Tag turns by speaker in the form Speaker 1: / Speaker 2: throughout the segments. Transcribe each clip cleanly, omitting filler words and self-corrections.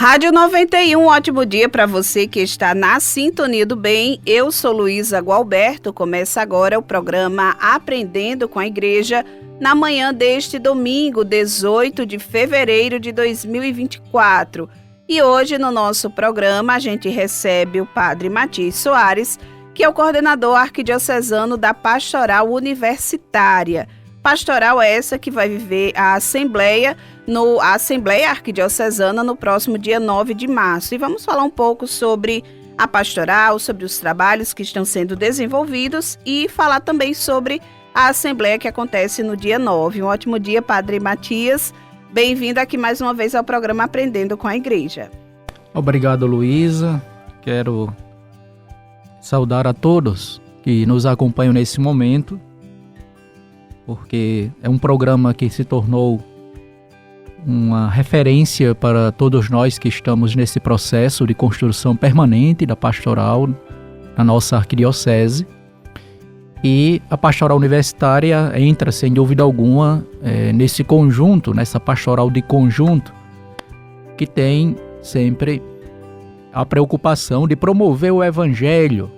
Speaker 1: Rádio 91, ótimo dia para você que está na sintonia do bem. Eu sou Luísa Gualberto. Começa agora o programa Aprendendo com a Igreja, na manhã deste domingo, 18 de fevereiro de 2024. E hoje no nosso programa a gente recebe o Padre Matias Soares, que é o coordenador arquidiocesano da Pastoral Universitária. Pastoral essa que vai viver a Assembleia Arquidiocesana no próximo dia 9 de março. E vamos falar um pouco sobre a pastoral, sobre os trabalhos que estão sendo desenvolvidos e falar também sobre a Assembleia que acontece no dia 9. Um ótimo dia, Padre Matias. Bem-vindo aqui mais uma vez ao programa Aprendendo com a Igreja.
Speaker 2: Obrigado, Luísa. Quero saudar a todos que nos acompanham nesse momento, porque é um programa que se tornou uma referência para todos nós que estamos nesse processo de construção permanente da pastoral na nossa arquidiocese. E a pastoral universitária entra, sem dúvida alguma, nesse conjunto, nessa pastoral de conjunto, que tem sempre a preocupação de promover o evangelho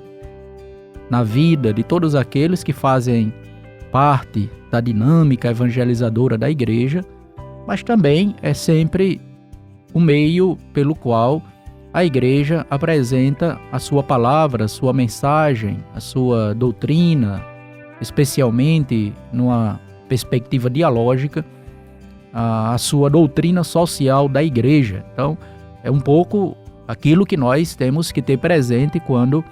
Speaker 2: na vida de todos aqueles que fazem parte da dinâmica evangelizadora da igreja, mas também é sempre o meio pelo qual a igreja apresenta a sua palavra, a sua mensagem, a sua doutrina, especialmente numa perspectiva dialógica, a sua doutrina social da igreja. Então, é um pouco aquilo que nós temos que ter presente quando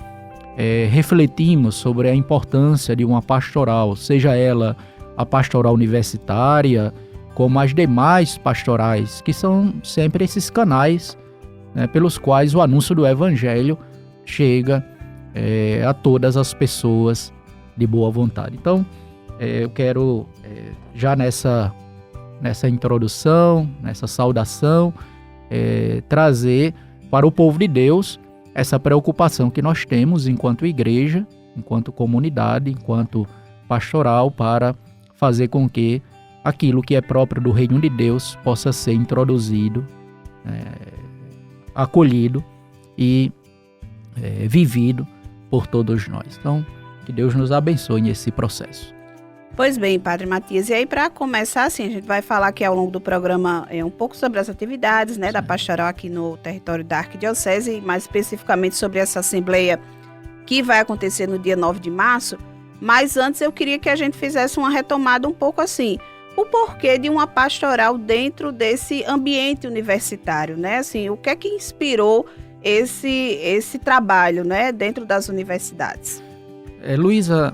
Speaker 2: refletimos sobre a importância de uma pastoral, seja ela a pastoral universitária, como as demais pastorais, que são sempre esses canais, né, pelos quais o anúncio do Evangelho chega a todas as pessoas de boa vontade. Então, eu quero, já nessa introdução, nessa saudação, trazer para o povo de Deus essa preocupação que nós temos enquanto igreja, enquanto comunidade, enquanto pastoral, para fazer com que aquilo que é próprio do reino de Deus possa ser introduzido, acolhido e vivido por todos nós. Então, que Deus nos abençoe nesse processo.
Speaker 1: Pois bem, Padre Matias, e aí para começar, assim, a gente vai falar aqui ao longo do programa um pouco sobre as atividades, né, da pastoral aqui no território da Arquidiocese, e mais especificamente sobre essa assembleia que vai acontecer no dia 9 de março, mas antes eu queria que a gente fizesse uma retomada um pouco assim, o porquê de uma pastoral dentro desse ambiente universitário, né, assim, o que é que inspirou esse trabalho, né, dentro das universidades?
Speaker 2: Luísa,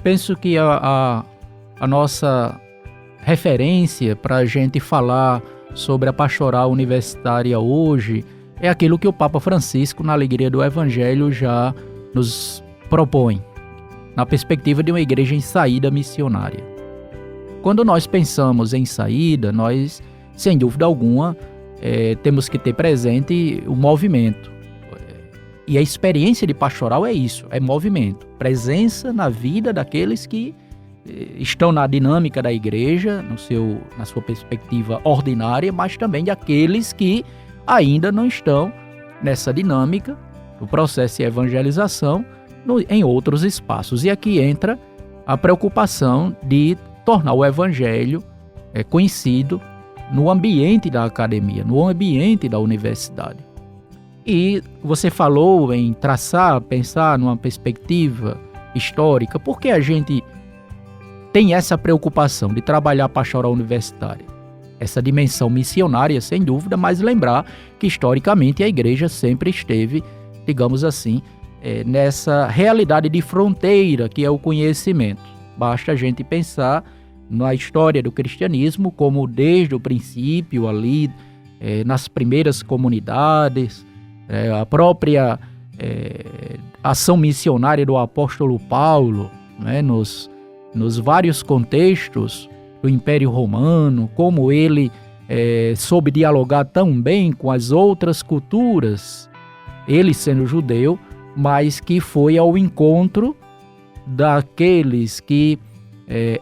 Speaker 2: penso que a nossa referência para a gente falar sobre a pastoral universitária hoje é aquilo que o Papa Francisco, na Alegria do Evangelho, já nos propõe, na perspectiva de uma igreja em saída missionária. Quando nós pensamos em saída, nós, sem dúvida alguma, temos que ter presente o movimento. E a experiência de pastoral é isso, é movimento, presença na vida daqueles que estão na dinâmica da igreja, na sua perspectiva ordinária, mas também de aqueles que ainda não estão nessa dinâmica, no processo de evangelização, em outros espaços. E aqui entra a preocupação de tornar o evangelho conhecido no ambiente da academia, no ambiente da universidade. E você falou em pensar numa perspectiva histórica. Por que a gente tem essa preocupação de trabalhar a pastoral universitária? Essa dimensão missionária, sem dúvida, mas lembrar que historicamente a igreja sempre esteve, digamos assim, nessa realidade de fronteira que é o conhecimento. Basta a gente pensar na história do cristianismo, como desde o princípio ali, nas primeiras comunidades, a própria ação missionária do apóstolo Paulo, né, nos vários contextos do Império Romano, como ele soube dialogar tão bem com as outras culturas, ele sendo judeu, mas que foi ao encontro daqueles que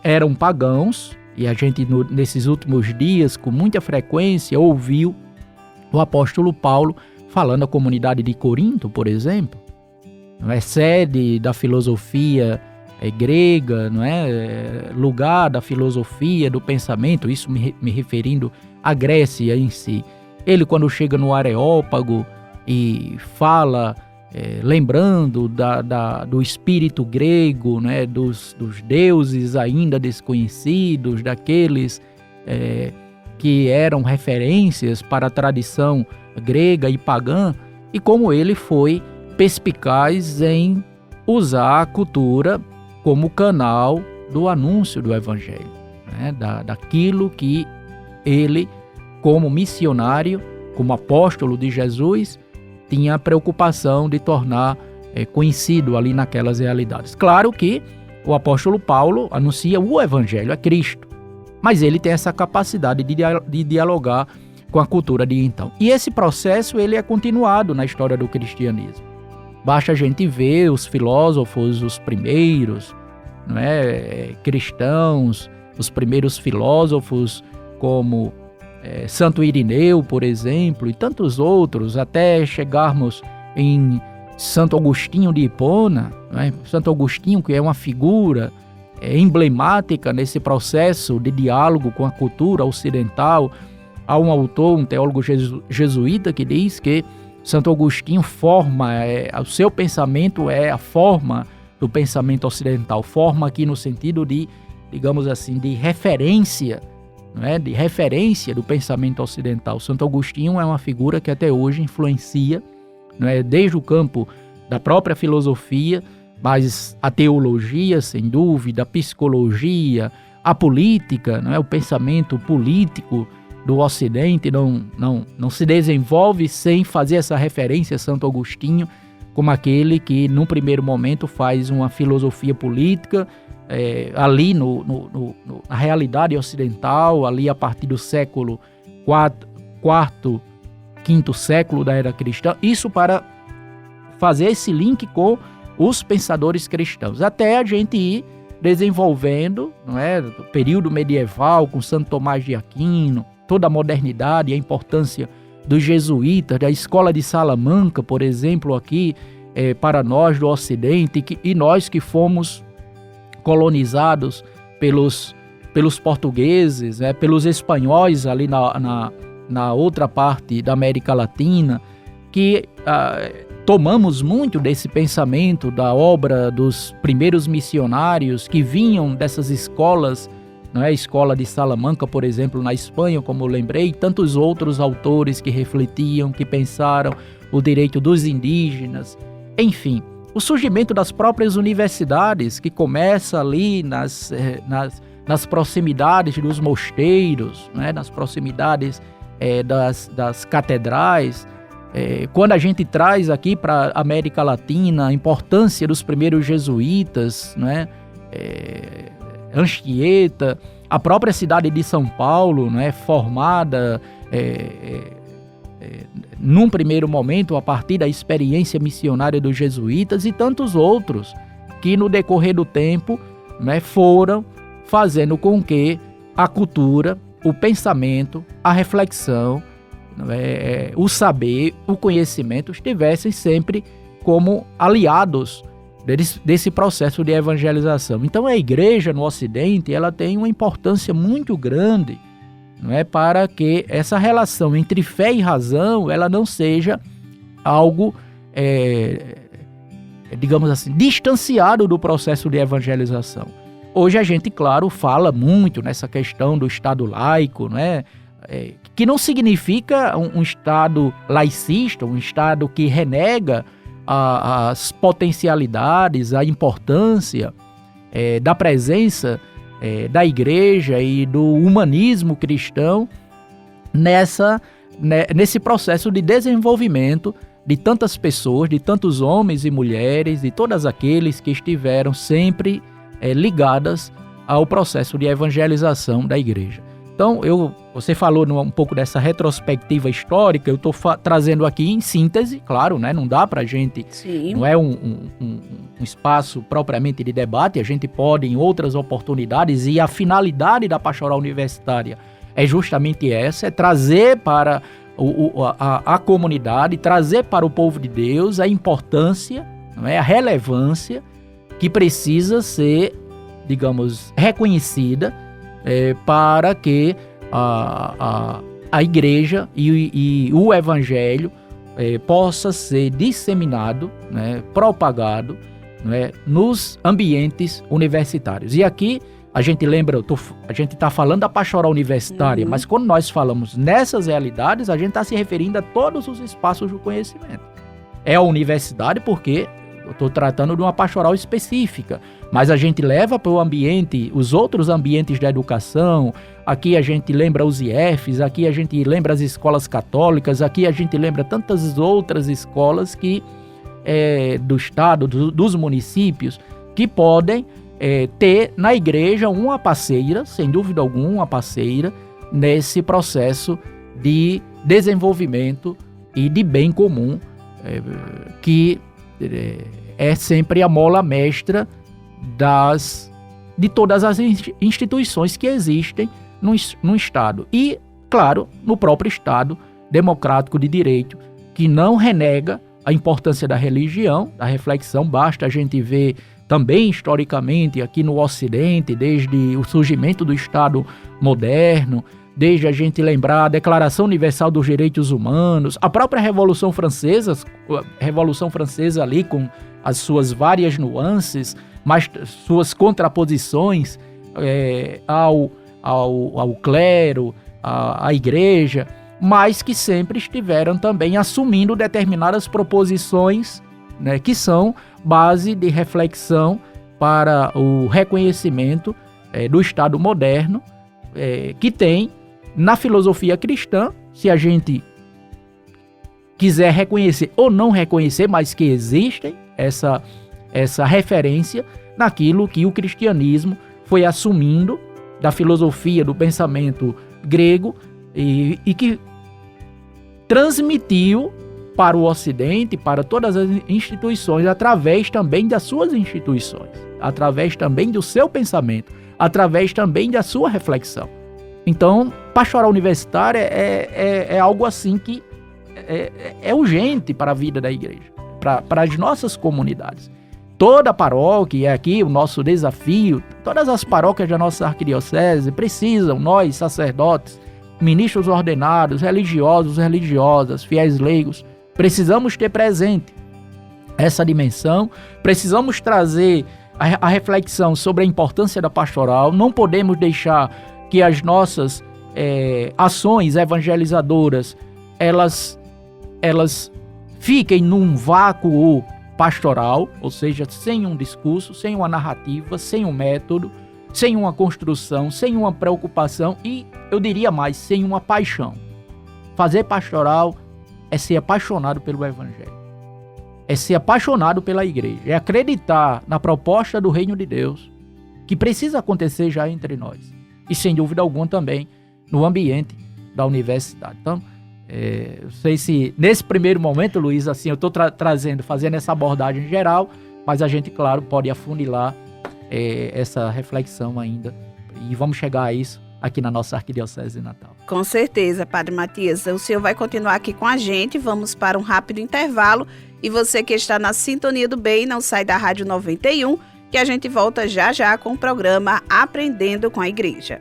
Speaker 2: eram pagãos, e a gente nesses últimos dias com muita frequência ouviu o apóstolo Paulo falando à comunidade de Corinto, por exemplo, não é sede da filosofia grega, não é lugar da filosofia, do pensamento, isso me referindo à Grécia em si. Ele, quando chega no Areópago e fala, lembrando do espírito grego, né, dos deuses ainda desconhecidos, daqueles que eram referências para a tradição grega e pagã, e como ele foi perspicaz em usar a cultura como canal do anúncio do evangelho, né? Daquilo que ele, como missionário, como apóstolo de Jesus, tinha a preocupação de tornar conhecido ali naquelas realidades. Claro que o apóstolo Paulo anuncia o evangelho, é Cristo, mas ele tem essa capacidade de dialogar com a cultura de então. E esse processo ele é continuado na história do cristianismo. Basta a gente ver os filósofos, os primeiros, não é, cristãos, os primeiros filósofos como Santo Irineu, por exemplo, e tantos outros, até chegarmos em Santo Agostinho de Hipona, não é? Santo Agostinho, que é uma figura emblemática nesse processo de diálogo com a cultura ocidental. Há um autor, um teólogo jesuíta, que diz que Santo Agostinho forma, o seu pensamento é a forma do pensamento ocidental. Forma aqui no sentido de, digamos assim, de referência, não é? De referência do pensamento ocidental. Santo Agostinho é uma figura que até hoje influencia, não é? Desde o campo da própria filosofia, mas a teologia, sem dúvida, a psicologia, a política, não é? O pensamento político do Ocidente não se desenvolve sem fazer essa referência a Santo Agostinho como aquele que, num primeiro momento, faz uma filosofia política ali na realidade ocidental, ali a partir do século IV, V século da era cristã, isso para fazer esse link com os pensadores cristãos, até a gente ir desenvolvendo, não é, do período medieval, com Santo Tomás de Aquino, toda a modernidade e a importância dos jesuítas, da escola de Salamanca, por exemplo, aqui para nós do Ocidente, e nós que fomos colonizados pelos portugueses, pelos espanhóis ali na outra parte da América Latina, que tomamos muito desse pensamento da obra dos primeiros missionários que vinham dessas escolas, não é? A escola de Salamanca, por exemplo, na Espanha, como eu lembrei, e tantos outros autores que refletiam, que pensaram o direito dos indígenas, enfim, o surgimento das próprias universidades, que começa ali nas proximidades dos mosteiros, não é? Nas proximidades das catedrais. Quando a gente traz aqui para a América Latina a importância dos primeiros jesuítas, né? Anchieta, a própria cidade de São Paulo, né? Formada num primeiro momento a partir da experiência missionária dos jesuítas, e tantos outros que no decorrer do tempo, né, foram fazendo com que a cultura, o pensamento, a reflexão, o saber, o conhecimento estivessem sempre como aliados desse processo de evangelização. Então a igreja no Ocidente, ela tem uma importância muito grande, não é, para que essa relação entre fé e razão ela não seja algo, digamos assim, distanciado do processo de evangelização. Hoje a gente, claro, fala muito nessa questão do Estado laico, não é? Que não significa um Estado laicista, um Estado que renega as potencialidades, a importância da presença da igreja e do humanismo cristão nesse processo de desenvolvimento de tantas pessoas, de tantos homens e mulheres, de todos aqueles que estiveram sempre ligadas ao processo de evangelização da igreja. Então, você falou um pouco dessa retrospectiva histórica, eu estou trazendo aqui em síntese, claro, né? Não dá para a gente, Sim. Não é um espaço propriamente de debate, a gente pode em outras oportunidades, e a finalidade da pastoral universitária é justamente essa, é trazer para a comunidade, trazer para o povo de Deus a importância, não é, a relevância que precisa ser, digamos, reconhecida para que a igreja e o evangelho possa ser disseminado, né, propagado, né, nos ambientes universitários. E aqui a gente lembra, a gente está falando da pastoral universitária, mas quando nós falamos nessas realidades, a gente está se referindo a todos os espaços do conhecimento. É a universidade porque eu estou tratando de uma pastoral específica, mas a gente leva para o ambiente, os outros ambientes da educação. Aqui a gente lembra os IEFs, aqui a gente lembra as escolas católicas, aqui a gente lembra tantas outras escolas que do estado, dos municípios, que podem ter na igreja uma parceira, sem dúvida alguma, uma parceira nesse processo de desenvolvimento e de bem comum, que é sempre a mola mestra de todas as instituições que existem no Estado. E, claro, no próprio Estado democrático de direito, que não renega a importância da religião, da reflexão. Basta a gente ver também historicamente aqui no Ocidente, desde o surgimento do Estado moderno, desde a gente lembrar a Declaração Universal dos Direitos Humanos, a própria Revolução Francesa ali com as suas várias nuances, mas suas contraposições ao clero, à igreja, mas que sempre estiveram também assumindo determinadas proposições, né, que são base de reflexão para o reconhecimento do Estado moderno, que tem na filosofia cristã, se a gente quiser reconhecer ou não reconhecer, mas que existem essa referência naquilo que o cristianismo foi assumindo da filosofia, do pensamento grego e que transmitiu para o Ocidente, para todas as instituições, através também das suas instituições, através também do seu pensamento, através também da sua reflexão. Então, pastoral universitária é algo assim que é urgente para a vida da igreja, para as nossas comunidades. Toda paróquia, aqui o nosso desafio, todas as paróquias da nossa arquidiocese precisam, nós, sacerdotes, ministros ordenados, religiosos, religiosas, fiéis leigos, precisamos ter presente essa dimensão, precisamos trazer a reflexão sobre a importância da pastoral. Não podemos deixar que as nossas ações evangelizadoras elas fiquem num vácuo pastoral, ou seja, sem um discurso, sem uma narrativa, sem um método, sem uma construção, sem uma preocupação e, eu diria mais, sem uma paixão. Fazer pastoral é ser apaixonado pelo Evangelho, é ser apaixonado pela igreja, é acreditar na proposta do reino de Deus, que precisa acontecer já entre nós, e sem dúvida alguma também no ambiente da universidade. Então, não sei se nesse primeiro momento, Luiz, assim, eu estou fazendo essa abordagem geral, mas a gente, claro, pode afunilar essa reflexão ainda, e vamos chegar a isso aqui na nossa Arquidiocese de Natal.
Speaker 1: Com certeza, Padre Matias. O senhor vai continuar aqui com a gente, vamos para um rápido intervalo, e você que está na sintonia do bem, não sai da Rádio 91, que a gente volta já já com o programa Aprendendo com a Igreja.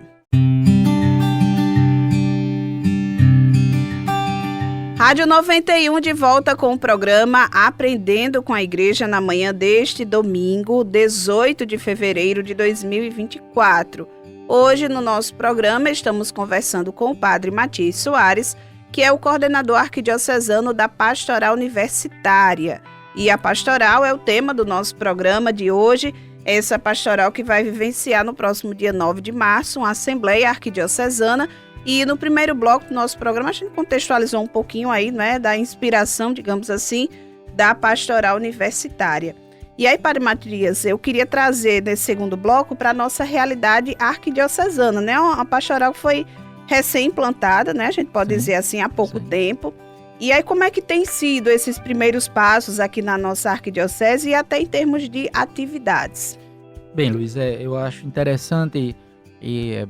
Speaker 1: Rádio 91 de volta com o programa Aprendendo com a Igreja na manhã deste domingo, 18 de fevereiro de 2024. Hoje, no nosso programa, estamos conversando com o Padre Matias Soares, que é o coordenador arquidiocesano da Pastoral Universitária. E a pastoral é o tema do nosso programa de hoje, essa pastoral que vai vivenciar no próximo dia 9 de março uma Assembleia Arquidiocesana. E no primeiro bloco do nosso programa, a gente contextualizou um pouquinho aí, né, da inspiração, digamos assim, da pastoral universitária. E aí, Padre Matias, eu queria trazer nesse segundo bloco para a nossa realidade arquidiocesana, né? Uma pastoral que foi recém-implantada, né? A gente pode dizer assim, há pouco tempo. E aí, como é que tem sido esses primeiros passos aqui na nossa arquidiocese e até em termos de atividades?
Speaker 2: Bem, Luiz, eu acho interessante e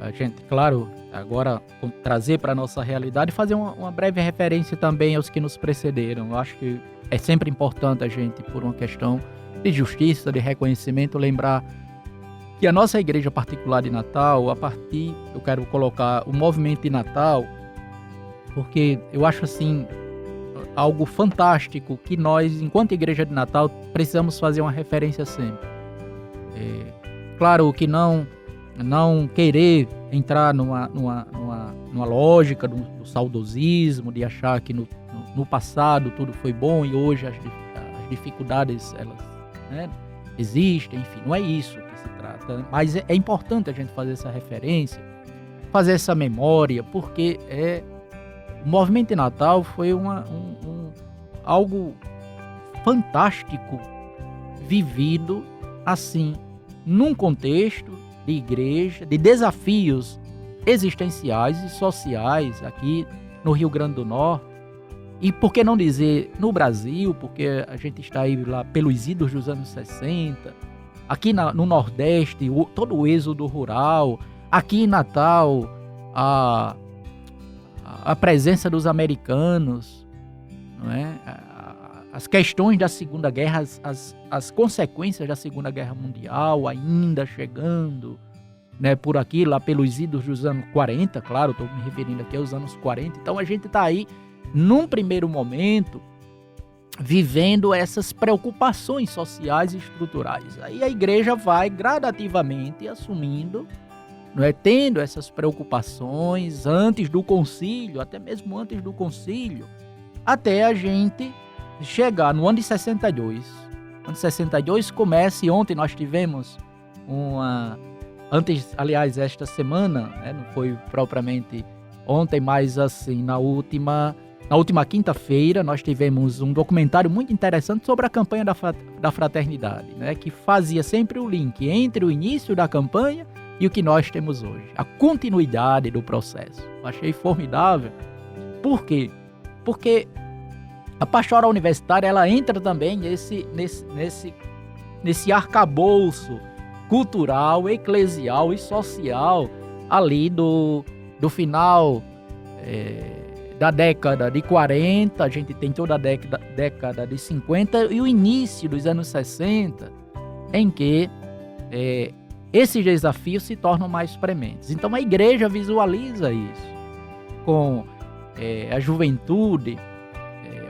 Speaker 2: a gente, claro, agora trazer para a nossa realidade e fazer uma breve referência também aos que nos precederam. Eu acho que é sempre importante a gente, por uma questão de justiça, de reconhecimento, lembrar que a nossa igreja particular de Natal, eu quero colocar o movimento de Natal, porque eu acho assim algo fantástico que nós, enquanto igreja de Natal, precisamos fazer uma referência sempre. Claro que não querer entrar numa lógica do saudosismo, de achar que no passado tudo foi bom e hoje as dificuldades elas, né, existem, enfim, não é isso que se trata. Mas é importante a gente fazer essa referência, fazer essa memória, porque o movimento de Natal foi algo fantástico vivido assim, num contexto de igreja, de desafios existenciais e sociais aqui no Rio Grande do Norte, e por que não dizer no Brasil, porque a gente está aí lá pelos idos dos anos 60, aqui no Nordeste, todo o êxodo rural, aqui em Natal, a presença dos americanos, não é? As questões da Segunda Guerra, as consequências da Segunda Guerra Mundial ainda chegando, né, por aqui, lá pelos idos dos anos 40, claro, estou me referindo aqui aos anos 40. Então a gente está aí, num primeiro momento, vivendo essas preocupações sociais e estruturais. Aí a igreja vai gradativamente assumindo, não é, tendo essas preocupações antes do concílio, até mesmo antes do concílio, até a gente chegar no ano de 62. O ano de 62 começa, e ontem nós tivemos aliás, esta semana, né, não foi propriamente ontem, mas assim, na última quinta-feira, nós tivemos um documentário muito interessante sobre a campanha da fraternidade, né, que fazia sempre o link entre o início da campanha e o que nós temos hoje, a continuidade do processo. Eu achei formidável. Por quê? Porque a pastoral universitária, ela entra também nesse arcabouço cultural, eclesial e social ali do final da década de 40, a gente tem toda a década de 50 e o início dos anos 60, em que esses desafios se tornam mais prementes. Então a igreja visualiza isso com a juventude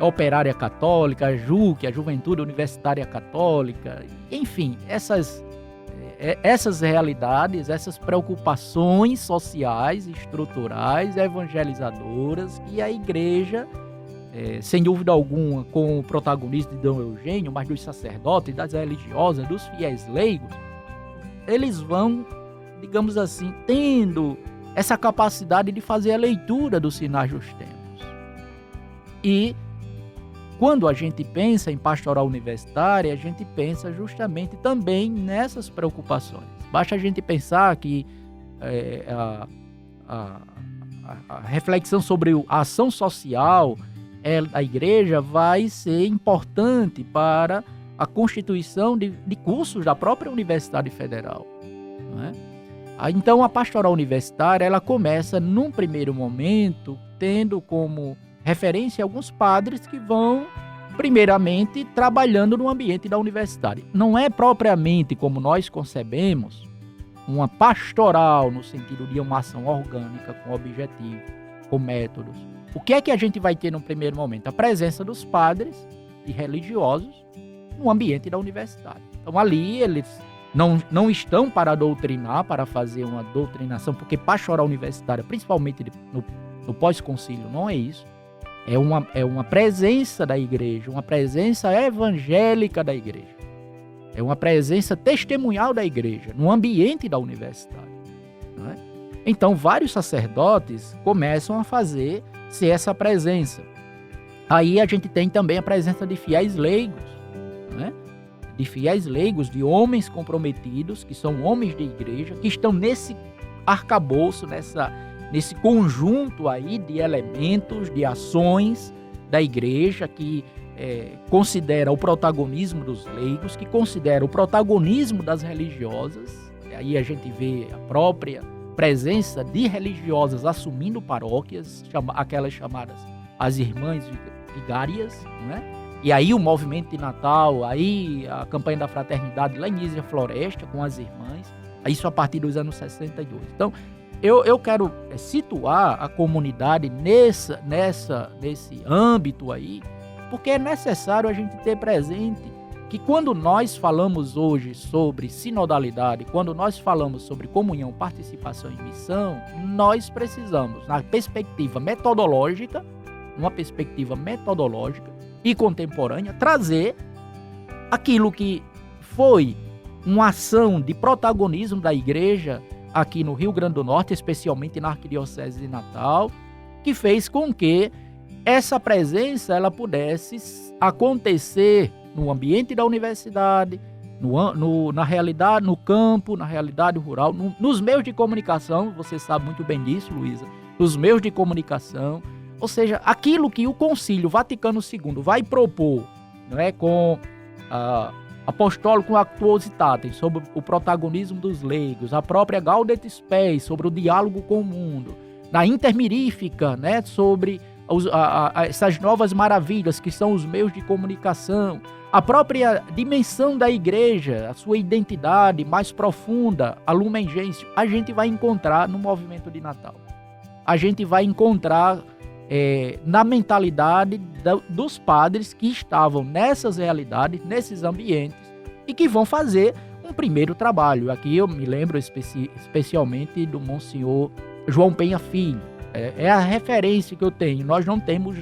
Speaker 2: operária católica, a JUC, a Juventude Universitária Católica, enfim, essas realidades, essas preocupações sociais, estruturais, evangelizadoras, e a igreja, sem dúvida alguma, com o protagonismo de Dom Eugênio, mas dos sacerdotes, das religiosas, dos fiéis leigos, eles vão, digamos assim, tendo essa capacidade de fazer a leitura dos sinais dos tempos. E quando a gente pensa em pastoral universitária, a gente pensa justamente também nessas preocupações. Basta a gente pensar que a reflexão sobre a ação social da igreja vai ser importante para a constituição de cursos da própria Universidade Federal, não é? Então a pastoral universitária, ela começa num primeiro momento tendo como referência a alguns padres que vão, primeiramente, trabalhando no ambiente da universidade. Não é propriamente como nós concebemos uma pastoral no sentido de uma ação orgânica, com objetivo, com métodos. O que é que a gente vai ter no primeiro momento? A presença dos padres e religiosos no ambiente da universidade. Então ali eles não estão para doutrinar, para fazer uma doutrinação, porque pastoral universitária, principalmente no pós-concílio, não é isso. É uma presença da igreja, uma presença evangélica da igreja. É uma presença testemunhal da igreja no ambiente da universidade, não é? Então, vários sacerdotes começam a ser essa presença. Aí a gente tem também a presença de fiéis leigos, não é? De fiéis leigos, de homens comprometidos, que são homens de igreja, que estão nesse arcabouço, nesse conjunto aí de elementos, de ações da igreja, que considera o protagonismo dos leigos, que considera o protagonismo das religiosas. Aí a gente vê a própria presença de religiosas assumindo paróquias, aquelas chamadas as irmãs vigárias, não é? E aí o movimento de Natal, aí a campanha da fraternidade lá em Nísia Floresta com as irmãs, isso a partir dos anos 62. Então, eu quero situar a comunidade nesse âmbito aí, porque é necessário a gente ter presente que quando nós falamos hoje sobre sinodalidade, quando nós falamos sobre comunhão, participação e missão, nós precisamos, na perspectiva metodológica, uma perspectiva metodológica e contemporânea, trazer aquilo que foi uma ação de protagonismo da igreja aqui no Rio Grande do Norte, especialmente na Arquidiocese de Natal, que fez com que essa presença ela pudesse acontecer no ambiente da universidade, na realidade, no campo, na realidade rural, nos meios de comunicação, você sabe muito bem disso, Luísa, nos meios de comunicação, ou seja, aquilo que o Concílio Vaticano II vai propor, não é, com Apostólico Actuositatem, sobre o protagonismo dos leigos, a própria Gaudet Spes, sobre o diálogo com o mundo, na Intermirífica, né, sobre essas novas maravilhas que são os meios de comunicação, a própria dimensão da igreja, a sua identidade mais profunda, a Lumen Gentium, a gente vai encontrar no movimento de Natal. A gente vai encontrar na mentalidade dos padres que estavam nessas realidades, nesses ambientes, e que vão fazer um primeiro trabalho. Aqui eu me lembro especialmente do Monsenhor João Penha Filho. É a referência que eu tenho. Nós não temos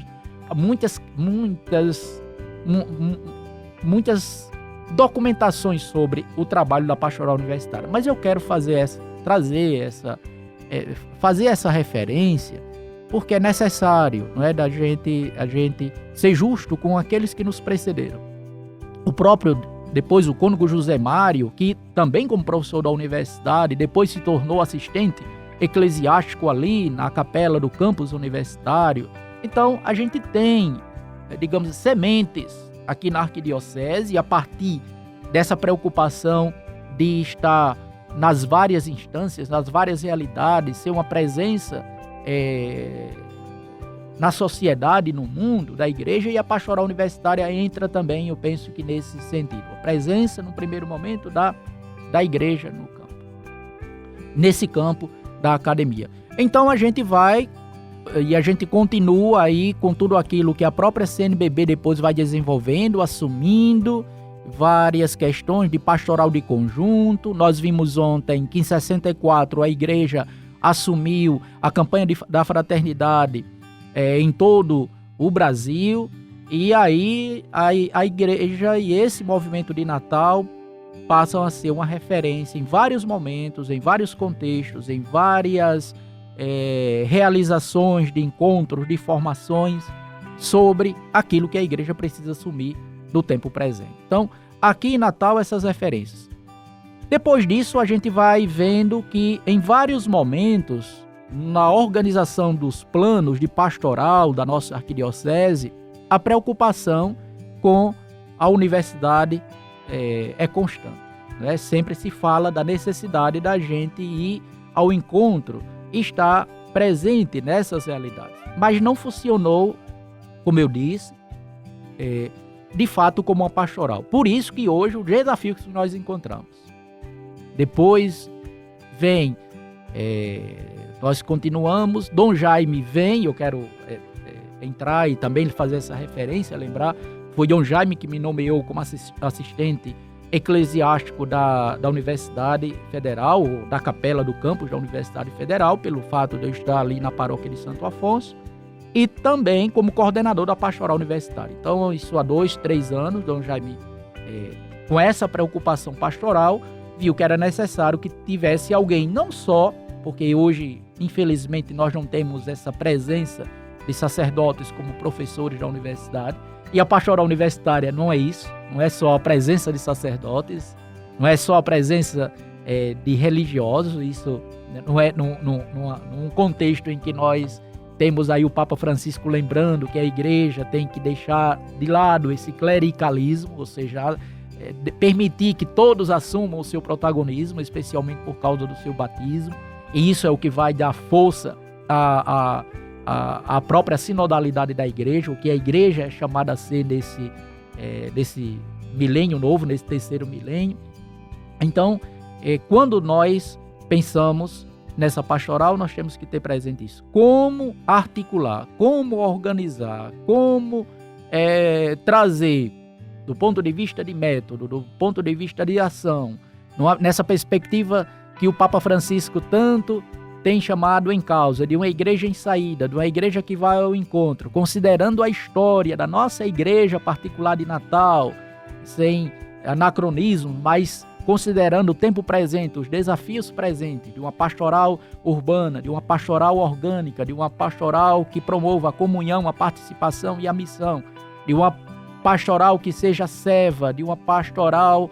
Speaker 2: muitas documentações sobre o trabalho da pastoral universitária, mas eu quero fazer essa referência porque é necessário, não é, a gente ser justo com aqueles que nos precederam. O próprio, depois o cônego José Mário, que também como professor da universidade, depois se tornou assistente eclesiástico ali na capela do campus universitário. Então, a gente tem, digamos, sementes aqui na arquidiocese, e a partir dessa preocupação de estar nas várias instâncias, nas várias realidades, ser uma presença na sociedade, no mundo, da igreja, e a pastoral universitária entra também, eu penso que nesse sentido. A presença, no primeiro momento, da igreja no campo. Nesse campo da academia. Então a gente vai e a gente continua aí com tudo aquilo que a própria CNBB depois vai desenvolvendo, assumindo várias questões de pastoral de conjunto. Nós vimos ontem que em 64 a igreja assumiu a campanha da fraternidade em todo o Brasil, e aí a igreja e esse movimento de Natal passam a ser uma referência em vários momentos, em vários contextos, em várias realizações de encontros, de formações sobre aquilo que a igreja precisa assumir no tempo presente. Então, aqui em Natal, essas referências. Depois disso, a gente vai vendo que em vários momentos, na organização dos planos de pastoral da nossa arquidiocese, a preocupação com a universidade é constante, né? Sempre se fala da necessidade da gente ir ao encontro e estar presente nessas realidades. Mas não funcionou, como eu disse, de fato como uma pastoral. Por isso que hoje o desafio que nós encontramos. Depois vem, nós continuamos, Dom Jaime vem, eu quero entrar e também fazer essa referência, lembrar, foi Dom Jaime que me nomeou como assistente eclesiástico da Universidade Federal, ou da capela do campus da Universidade Federal, pelo fato de eu estar ali na paróquia de Santo Afonso, e também como coordenador da pastoral universitária. Então, isso há 2, 3 anos, Dom Jaime, com essa preocupação pastoral, viu que era necessário que tivesse alguém, não só, porque hoje, infelizmente, nós não temos essa presença de sacerdotes como professores da universidade, e a pastoral universitária não é isso, não é só a presença de sacerdotes, não é só a presença de religiosos, isso não é num contexto em que nós temos aí o Papa Francisco lembrando que a igreja tem que deixar de lado esse clericalismo, ou seja, permitir que todos assumam o seu protagonismo, especialmente por causa do seu batismo. e isso é o que vai dar força à própria sinodalidade da igreja, o que a igreja é chamada a ser desse milênio novo, nesse terceiro milênio. Então, quando nós pensamos nessa pastoral, nós temos que ter presente isso. Como articular, como organizar, como trazer, do ponto de vista de método, do ponto de vista de ação, nessa perspectiva que o Papa Francisco tanto tem chamado em causa, de uma igreja em saída, de uma igreja que vai ao encontro, considerando a história da nossa igreja particular de Natal, sem anacronismo, mas considerando o tempo presente, os desafios presentes, de uma pastoral urbana, de uma pastoral orgânica, de uma pastoral que promova a comunhão, a participação e a missão, de uma pastoral que seja serva, de uma pastoral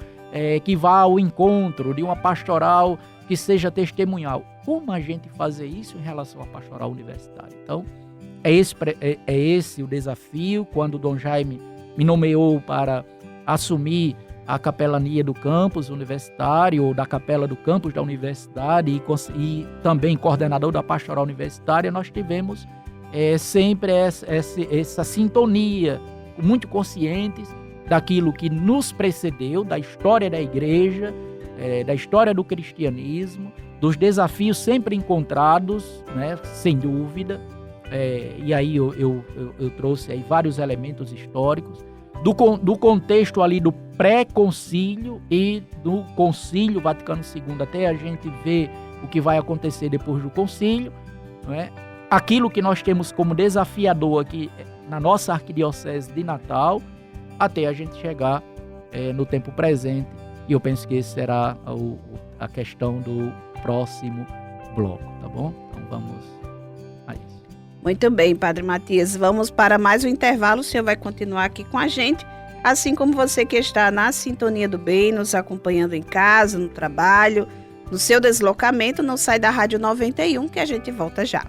Speaker 2: que vá ao encontro, de uma pastoral que seja testemunhal. Como a gente fazer isso em relação à pastoral universitária? Então, é esse o desafio. Quando o Dom Jaime me nomeou para assumir a capelania do campus universitário, ou da capela do campus da universidade, e também coordenador da pastoral universitária, nós tivemos sempre essa sintonia, muito conscientes daquilo que nos precedeu, da história da igreja, da história do cristianismo, dos desafios sempre encontrados, né, sem dúvida. E aí eu trouxe aí vários elementos históricos, do contexto ali do pré-concílio e do concílio Vaticano II, até a gente ver o que vai acontecer depois do concílio, não é? Aquilo que nós temos como desafiador aqui na nossa arquidiocese de Natal, até a gente chegar no tempo presente. E eu penso que esse será a questão do próximo bloco, tá bom? Então vamos a isso.
Speaker 1: Muito bem, Padre Matias. Vamos para mais um intervalo. O senhor vai continuar aqui com a gente, assim como você que está na Sintonia do Bem, nos acompanhando em casa, no trabalho, no seu deslocamento. Não sai da Rádio 91, que a gente volta já.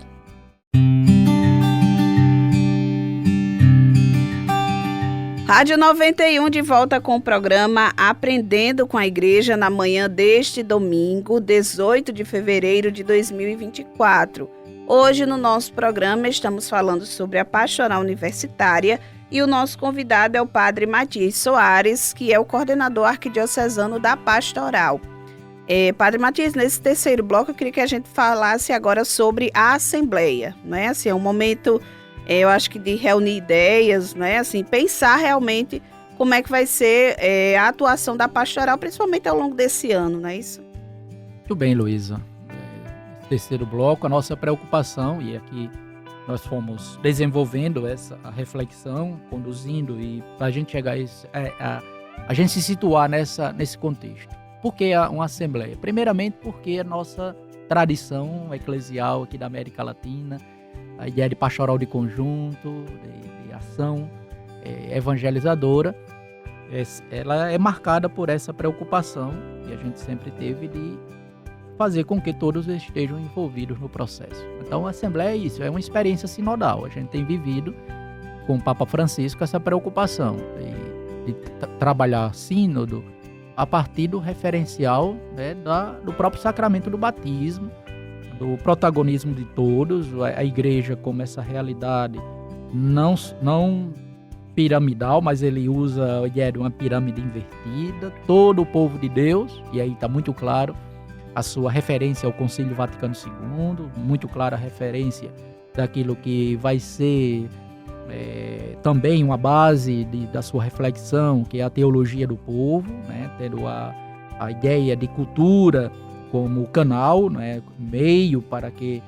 Speaker 1: Rádio 91 de volta com o programa Aprendendo com a Igreja na manhã deste domingo, 18 de fevereiro de 2024. Hoje no nosso programa estamos falando sobre a pastoral universitária e o nosso convidado é o Padre Matias Soares, que é o coordenador arquidiocesano da pastoral. Padre Matias, nesse terceiro bloco eu queria que a gente falasse agora sobre a Assembleia, não é? Assim, é um momento, eu acho que de reunir ideias, não é? Assim, pensar realmente como é que vai ser a atuação da pastoral, principalmente ao longo desse ano, não é isso?
Speaker 2: Muito bem, Luísa. Terceiro bloco, a nossa preocupação, e aqui nós fomos desenvolvendo a reflexão, conduzindo, e para a gente chegar a gente se situar nesse contexto. Por que uma Assembleia? Primeiramente porque a nossa tradição eclesial aqui da América Latina, a ideia de pastoral de conjunto, de ação evangelizadora, ela é marcada por essa preocupação que a gente sempre teve de fazer com que todos estejam envolvidos no processo. Então a Assembleia é isso, é uma experiência sinodal. A gente tem vivido com o Papa Francisco essa preocupação de trabalhar sínodo a partir do referencial, né, do próprio sacramento do batismo, do protagonismo de todos, a igreja como essa realidade não piramidal, mas ele usa a ideia de uma pirâmide invertida, todo o povo de Deus, e aí está muito claro a sua referência ao Concílio Vaticano II, muito clara a referência daquilo que vai ser também uma base da sua reflexão, que é a teologia do povo, né, tendo a ideia de cultura como canal, né, meio para que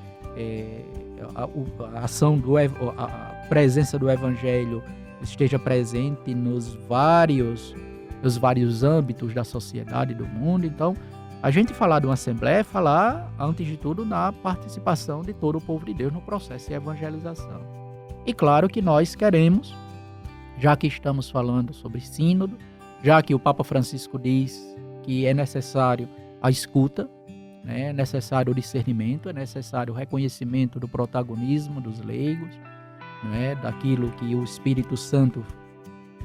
Speaker 2: a ação a presença do Evangelho esteja presente nos vários âmbitos da sociedade, do mundo. Então, a gente falar de uma Assembleia é falar, antes de tudo, na participação de todo o povo de Deus no processo de evangelização. E claro que nós queremos, já que estamos falando sobre sínodo, já que o Papa Francisco diz que é necessário a escuta, né, é necessário o discernimento, é necessário o reconhecimento do protagonismo dos leigos, né, daquilo que o Espírito Santo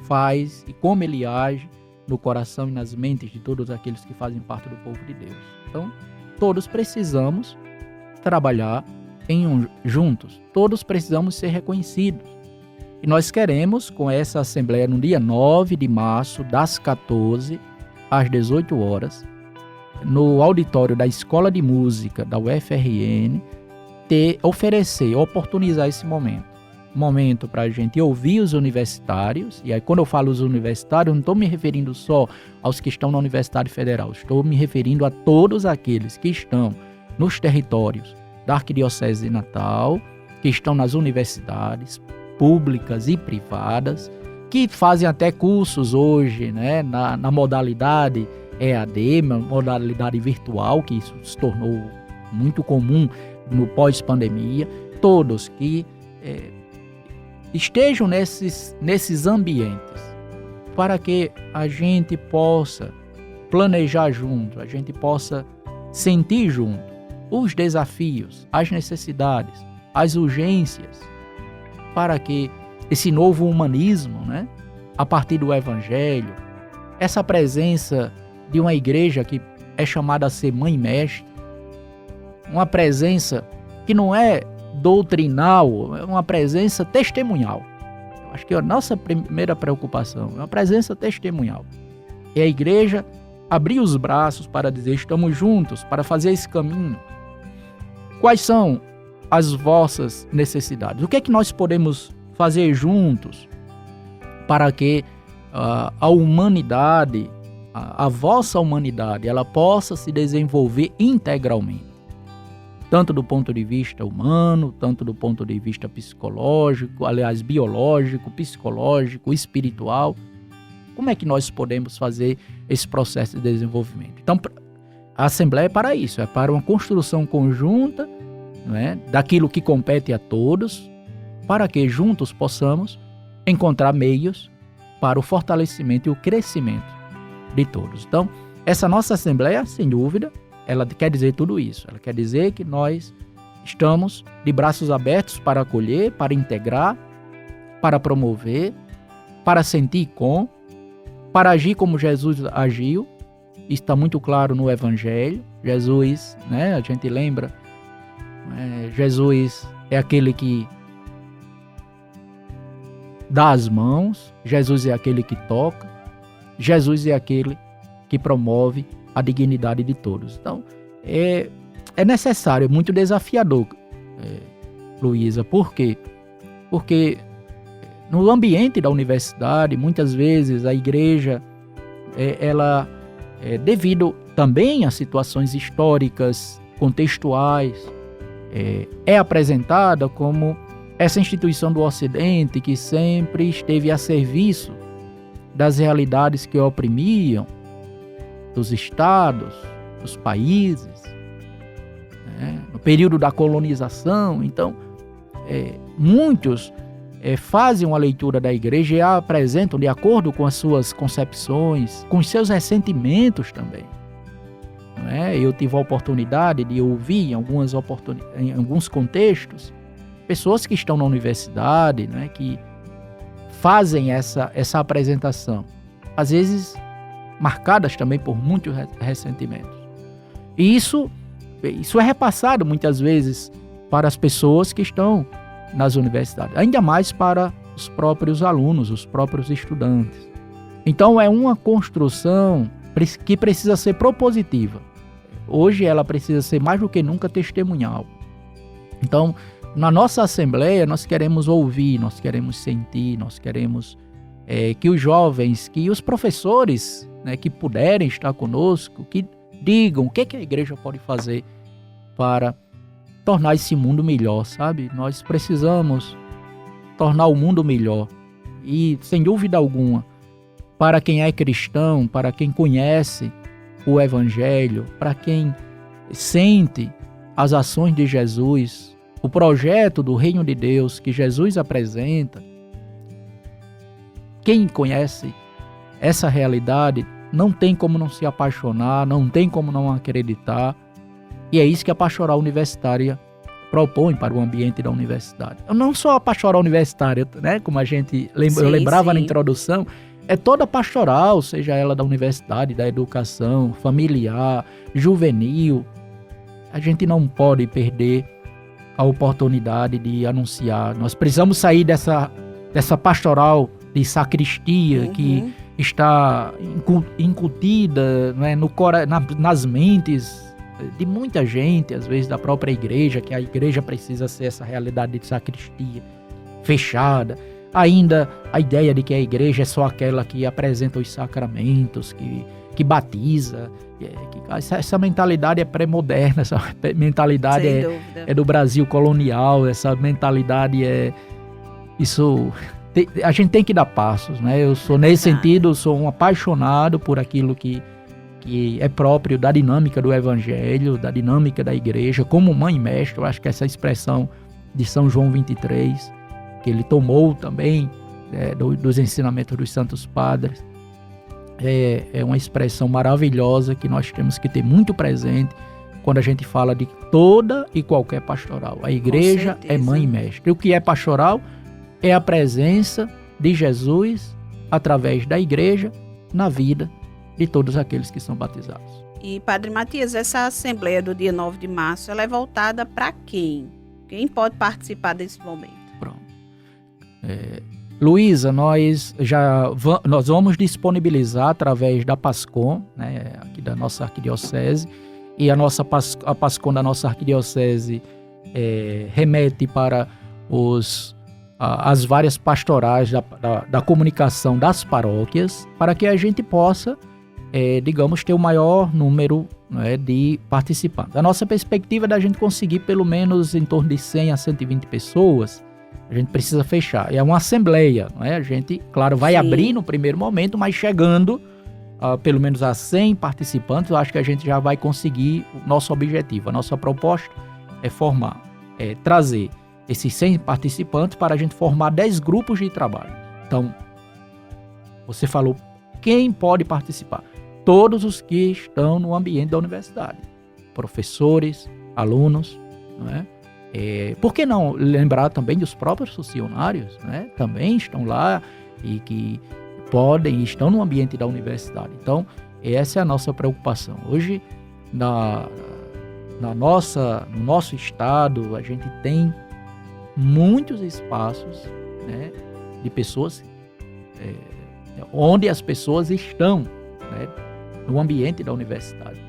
Speaker 2: faz e como ele age no coração e nas mentes de todos aqueles que fazem parte do povo de Deus. Então, todos precisamos trabalhar juntos. Todos precisamos ser reconhecidos. E nós queremos, com essa assembleia, no dia 9 de março, das 14 às 18 horas, no auditório da Escola de Música da UFRN, oportunizar esse momento. Momento para a gente ouvir os universitários, e aí quando eu falo os universitários, eu não estou me referindo só aos que estão na Universidade Federal, estou me referindo a todos aqueles que estão nos territórios da Arquidiocese de Natal, que estão nas universidades públicas e privadas, que fazem até cursos hoje, né, na modalidade EAD, modalidade virtual, que isso se tornou muito comum no pós-pandemia, todos que estejam nesses ambientes, para que a gente possa planejar junto, a gente possa sentir junto os desafios, as necessidades, as urgências, para que esse novo humanismo, né, a partir do Evangelho, essa presença de uma igreja que é chamada a ser mãe mestre, uma presença que não é doutrinal, é uma presença testemunhal. Eu acho que a nossa primeira preocupação é uma presença testemunhal. É a igreja abrir os braços para dizer: estamos juntos para fazer esse caminho. Quais são as vossas necessidades? O que é que nós podemos fazer juntos para que a humanidade, a vossa humanidade, ela possa se desenvolver integralmente? Tanto do ponto de vista humano, tanto do ponto de vista psicológico, aliás, biológico, psicológico, espiritual. Como é que nós podemos fazer esse processo de desenvolvimento? Então, a Assembleia é para isso, é para uma construção conjunta, né, daquilo que compete a todos, para que juntos possamos encontrar meios para o fortalecimento e o crescimento de todos. Então, essa nossa Assembleia, sem dúvida, ela quer dizer tudo isso. Ela quer dizer que nós estamos de braços abertos para acolher, para integrar, para promover, para sentir para agir como Jesus agiu. Isso está muito claro no Evangelho. Jesus, né, a gente lembra, Jesus é aquele que dá as mãos, Jesus é aquele que toca, Jesus é aquele que promove a dignidade de todos. Então, é necessário, é muito desafiador, Luísa. Por quê? Porque no ambiente da universidade, muitas vezes a igreja, devido também a situações históricas, contextuais, é apresentada como essa instituição do Ocidente que sempre esteve a serviço das realidades que oprimiam, dos estados, dos países, né? No período da colonização. Então, muitos fazem uma leitura da igreja e a apresentam de acordo com as suas concepções, com os seus ressentimentos também. Não é? Eu tive a oportunidade de ouvir em alguns contextos pessoas que estão na universidade, né, que fazem essa apresentação, às vezes marcadas também por muitos ressentimentos. E isso é repassado muitas vezes para as pessoas que estão nas universidades, ainda mais para os próprios alunos, os próprios estudantes. Então é uma construção que precisa ser propositiva. Hoje ela precisa ser mais do que nunca testemunhal. Então, na nossa Assembleia, nós queremos ouvir, nós queremos sentir, nós queremos que os jovens, que os professores, né, que puderem estar conosco, que digam o que a igreja pode fazer para tornar esse mundo melhor, sabe? Nós precisamos tornar o mundo melhor. E, sem dúvida alguma, para quem é cristão, para quem conhece o Evangelho, para quem sente as ações de Jesus, o projeto do Reino de Deus que Jesus apresenta, quem conhece essa realidade não tem como não se apaixonar, não tem como não acreditar. E é isso que a Pastoral Universitária propõe para o ambiente da universidade. Não só a Pastoral Universitária, né, como a gente eu lembrava na introdução, é toda pastoral, seja ela da universidade, da educação, familiar, juvenil, a gente não pode perder a oportunidade de anunciar. Nós precisamos sair dessa pastoral de sacristia que está incutida, né, nas mentes de muita gente, às vezes da própria igreja, que a igreja precisa ser essa realidade de sacristia fechada. Ainda a ideia de que a igreja é só aquela que apresenta os sacramentos, que batiza. Essa mentalidade é pré-moderna, essa mentalidade é do Brasil colonial, essa mentalidade a gente tem que dar passos, né? Eu sou, nesse sentido, sou um apaixonado por aquilo que é próprio da dinâmica do evangelho, da dinâmica da igreja, como mãe e mestre. Eu acho que essa expressão de São João 23, que ele tomou também dos ensinamentos dos santos padres, é uma expressão maravilhosa que nós temos que ter muito presente quando a gente fala de toda e qualquer pastoral. A igreja é mãe e mestre. O que é pastoral é a presença de Jesus através da igreja na vida de todos aqueles que são batizados.
Speaker 1: E, Padre Matias, essa assembleia do dia 9 de março, ela é voltada para quem? Quem pode participar desse momento?
Speaker 2: Pronto. Luísa, nós vamos disponibilizar através da PASCOM, né, aqui da nossa arquidiocese, e a PASCOM da nossa arquidiocese remete para as várias pastorais da comunicação das paróquias, para que a gente possa, digamos, ter o maior número, né, de participantes. A nossa perspectiva é da gente conseguir pelo menos em torno de 100 a 120 pessoas. A gente precisa fechar. É uma assembleia, não é? A gente, claro, vai abrir no primeiro momento, mas chegando pelo menos a 100 participantes, eu acho que a gente já vai conseguir o nosso objetivo. A nossa proposta é trazer esses 100 participantes para a gente formar 10 grupos de trabalho. Então, você falou, quem pode participar? Todos os que estão no ambiente da universidade. Professores, alunos, não é? Por que não lembrar também dos próprios funcionários, né? Também estão lá e que estão no ambiente da universidade. Então, essa é a nossa preocupação. Hoje, no nosso estado, a gente tem muitos espaços, né, de pessoas, onde as pessoas estão, né, no ambiente da universidade,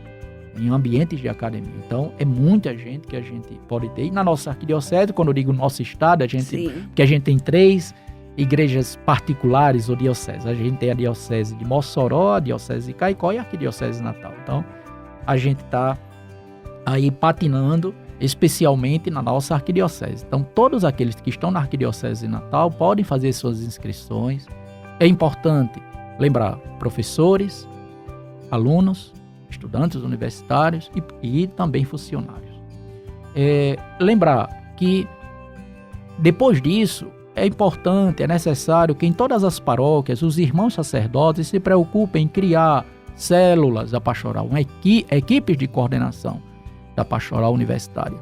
Speaker 2: em ambientes de academia. Então, é muita gente que a gente pode ter. E na nossa arquidiocese, quando eu digo nosso estado, que a gente tem 3 igrejas particulares ou dioceses. A gente tem a diocese de Mossoró, a diocese de Caicó e a arquidiocese de Natal. Então, a gente está aí patinando, especialmente na nossa arquidiocese. Então, todos aqueles que estão na arquidiocese de Natal podem fazer suas inscrições. É importante lembrar professores, alunos, estudantes universitários e também funcionários. Lembrar que depois disso é importante, é necessário que em todas as paróquias os irmãos sacerdotes se preocupem em criar células da pastoral, equipes de coordenação da pastoral universitária.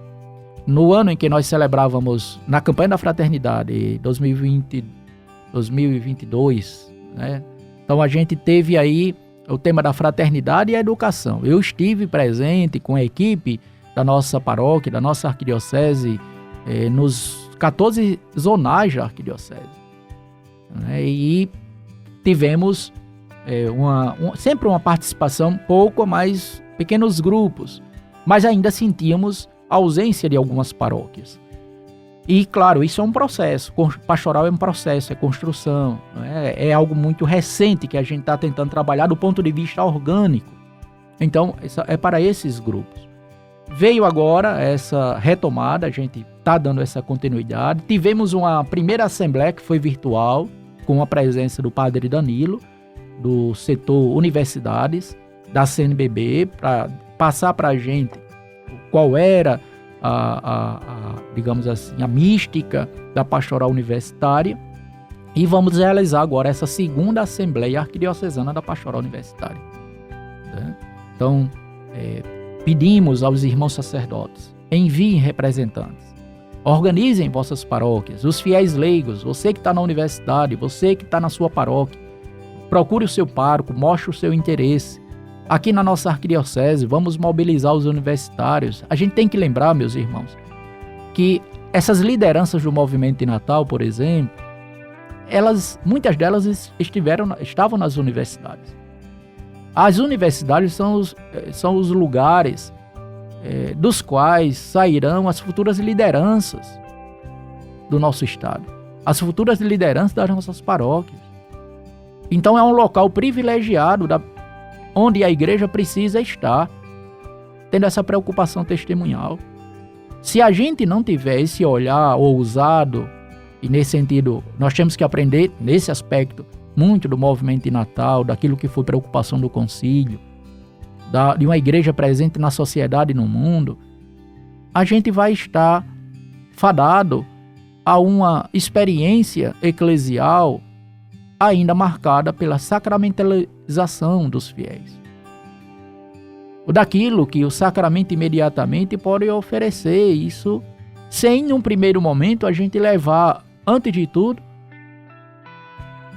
Speaker 2: No ano em que nós celebrávamos, na campanha da fraternidade 2022, né? Então a gente teve aí o tema da fraternidade e a educação. Eu estive presente com a equipe da nossa paróquia, da nossa arquidiocese, nos 14 zonais da arquidiocese, né? E tivemos sempre uma participação pouco, mais pequenos grupos, mas ainda sentíamos a ausência de algumas paróquias. E, claro, isso é um processo. Pastoral é um processo, é construção. Né? É algo muito recente que a gente está tentando trabalhar do ponto de vista orgânico. Então, é para esses grupos. Veio agora essa retomada, a gente está dando essa continuidade. Tivemos uma primeira assembleia que foi virtual, com a presença do Padre Danilo, do setor universidades, da CNBB, para passar para a gente qual era digamos assim, a mística da pastoral universitária. E vamos realizar agora essa segunda Assembleia Arquidiocesana da Pastoral Universitária. Né? Então, pedimos aos irmãos sacerdotes, enviem representantes, organizem vossas paróquias, os fiéis leigos, você que está na universidade, você que está na sua paróquia, procure o seu pároco, mostre o seu interesse, Aqui na nossa arquidiocese, vamos mobilizar os universitários. A gente tem que lembrar, meus irmãos, que essas lideranças do movimento de Natal, por exemplo, muitas delas estavam nas universidades. As universidades são os lugares dos quais sairão as futuras lideranças do nosso estado, as futuras lideranças das nossas paróquias. Então é um local privilegiado onde a igreja precisa estar, tendo essa preocupação testemunhal. Se a gente não tiver esse olhar ousado, e nesse sentido nós temos que aprender nesse aspecto muito do movimento de Natal, daquilo que foi preocupação do concílio, de uma igreja presente na sociedade e no mundo, a gente vai estar fadado a uma experiência eclesial ainda marcada pela sacramentalização dos fiéis. Daquilo que o sacramento imediatamente pode oferecer, isso sem, num primeiro momento, a gente levar, antes de tudo,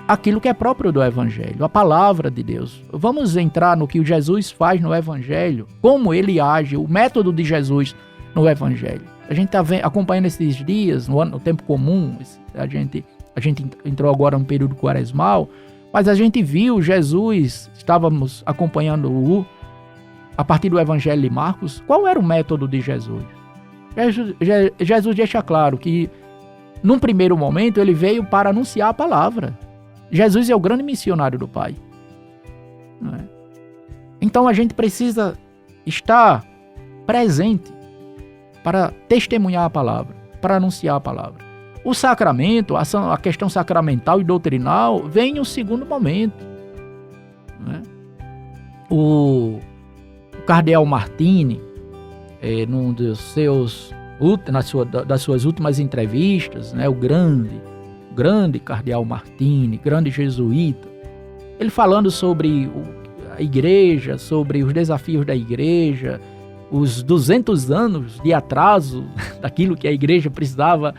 Speaker 2: aquilo que é próprio do Evangelho, a palavra de Deus. Vamos entrar no que Jesus faz no Evangelho, como ele age, o método de Jesus no Evangelho. A gente está acompanhando esses dias, no tempo comum, a gente entrou agora no período quaresmal, mas a gente viu Jesus, estávamos acompanhando a partir do Evangelho de Marcos. Qual era o método de Jesus? Jesus deixa claro que, num primeiro momento, ele veio para anunciar a palavra. Jesus é o grande missionário do Pai. Não é? Então a gente precisa estar presente para testemunhar a palavra, para anunciar a palavra. O sacramento, a questão sacramental e doutrinal, vem em um segundo momento. Não é? O cardeal Martini, num das suas últimas entrevistas, né, o grande cardeal Martini, grande jesuíta, ele falando sobre a igreja, sobre os desafios da igreja, os 200 anos de atraso daquilo que a igreja precisava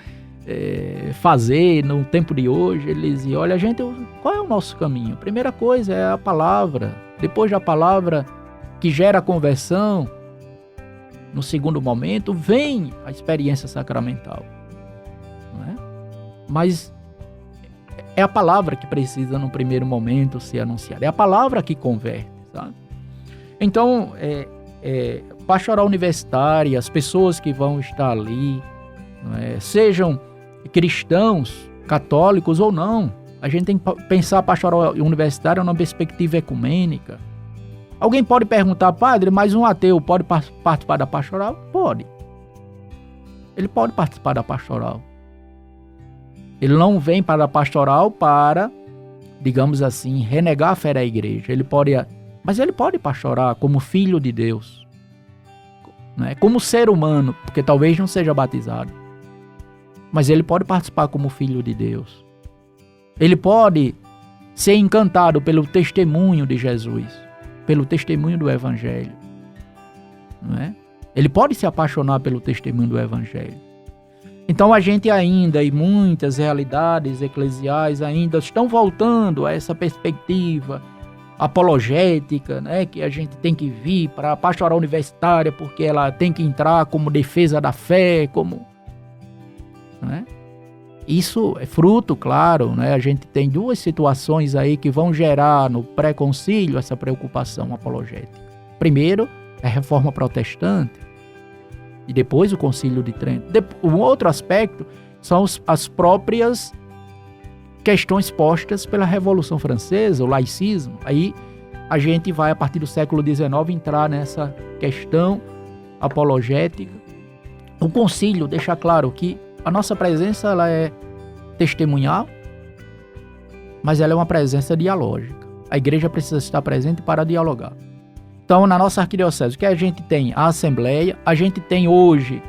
Speaker 2: fazer no tempo de hoje. Ele dizia, olha, gente, qual é o nosso caminho? Primeira coisa é a palavra, depois da palavra que gera a conversão, no segundo momento vem a experiência sacramental. Não é? Mas é a palavra que precisa no primeiro momento ser anunciada, é a palavra que converte, sabe? Então, pastoral universitária, as pessoas que vão estar ali, não é? Sejam cristãos, católicos ou não, a gente tem que pensar a pastoral universitária numa perspectiva ecumênica. Alguém pode perguntar, padre, mas um ateu pode participar da pastoral? Pode. Ele pode participar da pastoral. Ele não vem para a pastoral para, digamos assim, renegar a fé da igreja. Mas ele pode pastorar como filho de Deus, né? Como ser humano, porque talvez não seja batizado. Mas ele pode participar como filho de Deus. Ele pode ser encantado pelo testemunho de Jesus, pelo testemunho do Evangelho, não é? Ele pode se apaixonar pelo testemunho do Evangelho. Então a gente ainda, e muitas realidades eclesiais ainda estão voltando a essa perspectiva apologética, né? Que a gente tem que vir para a pastoral universitária porque ela tem que entrar como defesa da fé, não é? Isso é fruto, claro, né? A gente tem duas situações aí que vão gerar no pré-concílio essa preocupação apologética. Primeiro, a reforma protestante e depois o concílio de Trento. Um outro aspecto são as próprias questões postas pela Revolução Francesa, o laicismo. Aí a gente vai, a partir do século XIX, entrar nessa questão apologética. O concílio deixa claro que a nossa presença ela é testemunhal, mas ela é uma presença dialógica. A igreja precisa estar presente para dialogar. Então, na nossa arquidiocese, o que a gente tem? A assembleia. A gente tem hoje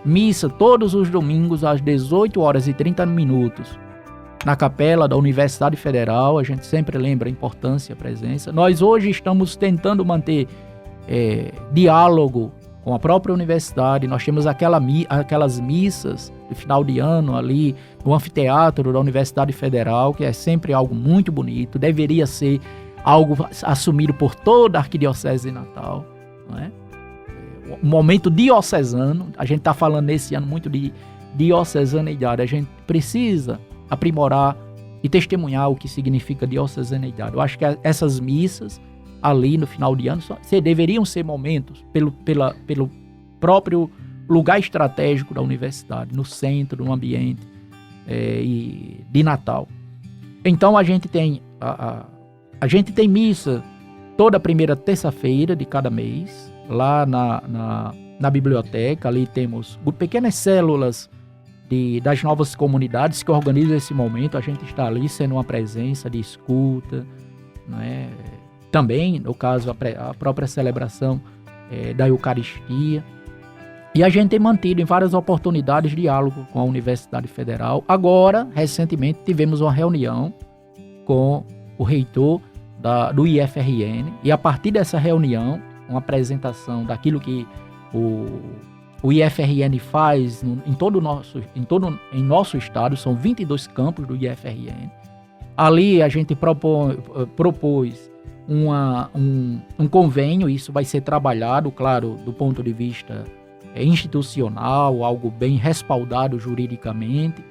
Speaker 2: missa todos os domingos às 18h30 na capela da Universidade Federal. A gente sempre lembra a importância, a presença. Nós hoje estamos tentando manter diálogo com a própria universidade. Nós temos aquelas missas de final de ano ali no anfiteatro da Universidade Federal, que é sempre algo muito bonito. Deveria ser algo assumido por toda a Arquidiocese de Natal, não é? Um momento diocesano, a gente está falando nesse ano muito de diocesaneidade, a gente precisa aprimorar e testemunhar o que significa diocesaneidade. Eu acho que essas missas ali no final de ano deveriam ser momentos pelo próprio lugar estratégico da universidade, no centro, no ambiente de Natal. Então a gente tem missa toda primeira terça-feira de cada mês, lá na biblioteca. Ali temos pequenas células das novas comunidades que organizam esse momento. A gente está ali sendo uma presença de escuta, né? Também, no caso, a própria celebração da Eucaristia. E a gente tem mantido em várias oportunidades diálogo com a Universidade Federal. Agora, recentemente, tivemos uma reunião com o reitor do IFRN, e a partir dessa reunião, uma apresentação daquilo que o IFRN faz em nosso estado. São 22 campos do IFRN. Ali a gente propôs um convênio. Isso vai ser trabalhado, claro, do ponto de vista institucional, algo bem respaldado juridicamente,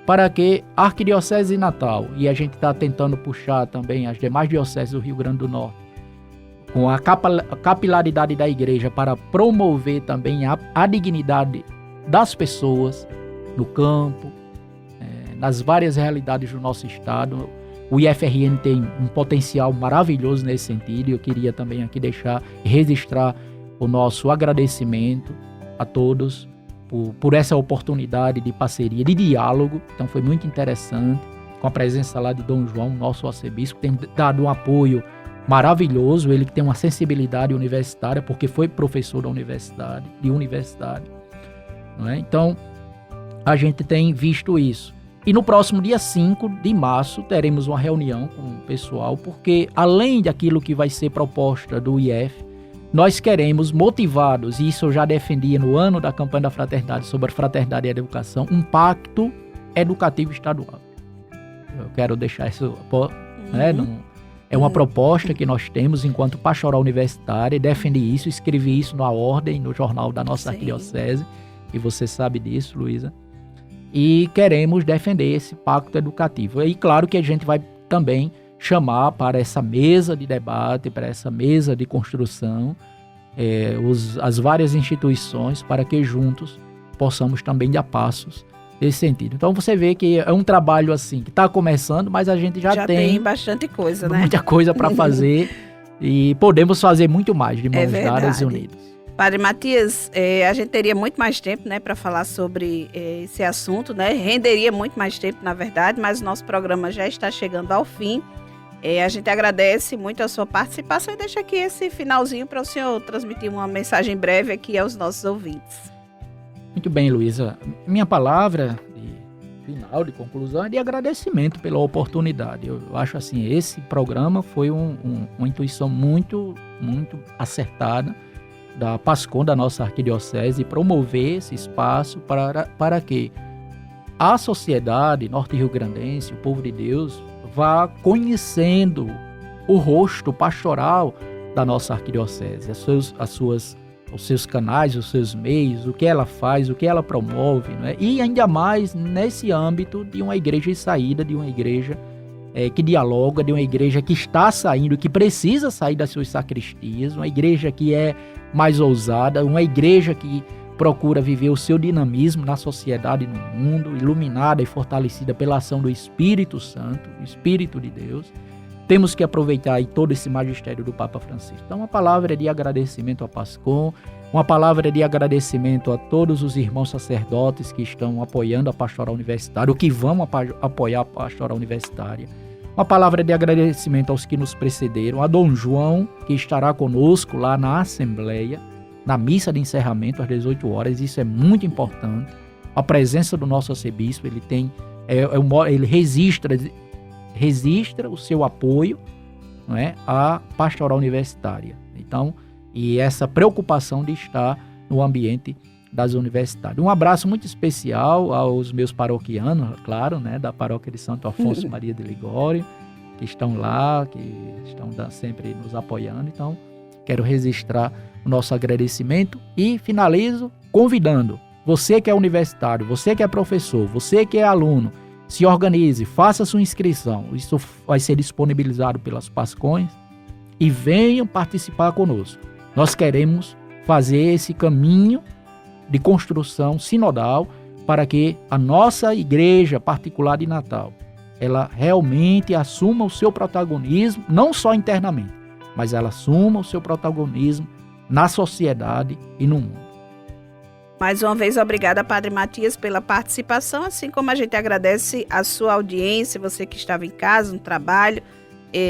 Speaker 2: para que a Arquidiocese de Natal, e a gente está tentando puxar também as demais dioceses do Rio Grande do Norte, com a capilaridade da igreja, para promover também a dignidade das pessoas no campo, nas várias realidades do nosso estado. O IFRN tem um potencial maravilhoso nesse sentido, e eu queria também aqui deixar e registrar o nosso agradecimento a todos por essa oportunidade de parceria, de diálogo. Então foi muito interessante, com a presença lá de Dom João, nosso arcebispo, que tem dado um apoio maravilhoso. Ele que tem uma sensibilidade universitária, porque foi professor da universidade, não é? Então, a gente tem visto isso. E no próximo dia 5 de março, teremos uma reunião com o pessoal, porque além daquilo que vai ser proposta do IF, nós queremos, motivados, e isso eu já defendia no ano da campanha da fraternidade sobre a fraternidade e a educação, um pacto educativo estadual. Eu quero deixar isso, né, é uma proposta que nós temos enquanto pastoral universitária. Defendi isso, escrevi isso na ordem, no jornal da nossa arquidiocese, e você sabe disso, Luísa. E queremos defender esse pacto educativo. E claro que a gente vai também chamar para essa mesa de debate, para essa mesa de construção, as várias instituições, para que juntos possamos também dar passos nesse sentido. Então você vê que é um trabalho assim que está começando, mas a gente já tem
Speaker 1: bastante coisa, né?
Speaker 2: Muita coisa para fazer e podemos fazer muito mais de mãos dadas e unidas.
Speaker 1: Padre Matias, a gente teria muito mais tempo, né, para falar sobre esse assunto, né? Renderia muito mais tempo, na verdade, mas o nosso programa já está chegando ao fim. A gente agradece muito a sua participação e deixa aqui esse finalzinho para o senhor transmitir uma mensagem breve aqui aos nossos ouvintes.
Speaker 2: Muito bem, Luísa. Minha palavra de final, de conclusão, é de agradecimento pela oportunidade. Eu acho assim, esse programa foi uma intuição muito, muito acertada da PASCOM, da nossa arquidiocese, promover esse espaço para que a sociedade norte-rio-grandense, o povo de Deus, vá conhecendo o rosto pastoral da nossa arquidiocese, os seus canais, os seus meios, o que ela faz, o que ela promove, né? E ainda mais nesse âmbito de uma igreja de saída, de uma igreja que dialoga, de uma igreja que está saindo, que precisa sair das suas sacristias, uma igreja que é mais ousada, uma igreja que procura viver o seu dinamismo na sociedade e no mundo, iluminada e fortalecida pela ação do Espírito Santo, o Espírito de Deus. Temos que aproveitar aí todo esse magistério do Papa Francisco. Então, uma palavra de agradecimento à PASCOM, uma palavra de agradecimento a todos os irmãos sacerdotes que estão apoiando a pastoral universitária, ou que vão apoiar a pastoral universitária. Uma palavra de agradecimento aos que nos precederam, a Dom João, que estará conosco lá na Assembleia, na missa de encerramento às 18 horas, isso é muito importante. A presença do nosso arcebispo, ele registra o seu apoio, não é, à pastoral universitária. Então, e essa preocupação de estar no ambiente das universidades. Um abraço muito especial aos meus paroquianos, claro, né, da paróquia de Santo Afonso Maria de Ligório, que estão lá, que estão sempre nos apoiando. Então, quero registrar o nosso agradecimento e finalizo convidando você que é universitário, você que é professor, você que é aluno, se organize, faça sua inscrição. Isso vai ser disponibilizado pelas PASCONs e venham participar conosco. Nós queremos fazer esse caminho de construção sinodal para que a nossa igreja particular de Natal, ela realmente assuma o seu protagonismo, não só internamente, mas ela assuma o seu protagonismo na sociedade e no mundo.
Speaker 1: Mais uma vez, obrigada, Padre Matias, pela participação, assim como a gente agradece a sua audiência, você que estava em casa, no trabalho,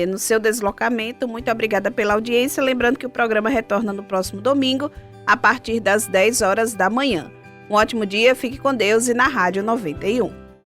Speaker 1: no seu deslocamento. Muito obrigada pela audiência. Lembrando que o programa retorna no próximo domingo, a partir das 10 horas da manhã. Um ótimo dia, fique com Deus e na Rádio 91.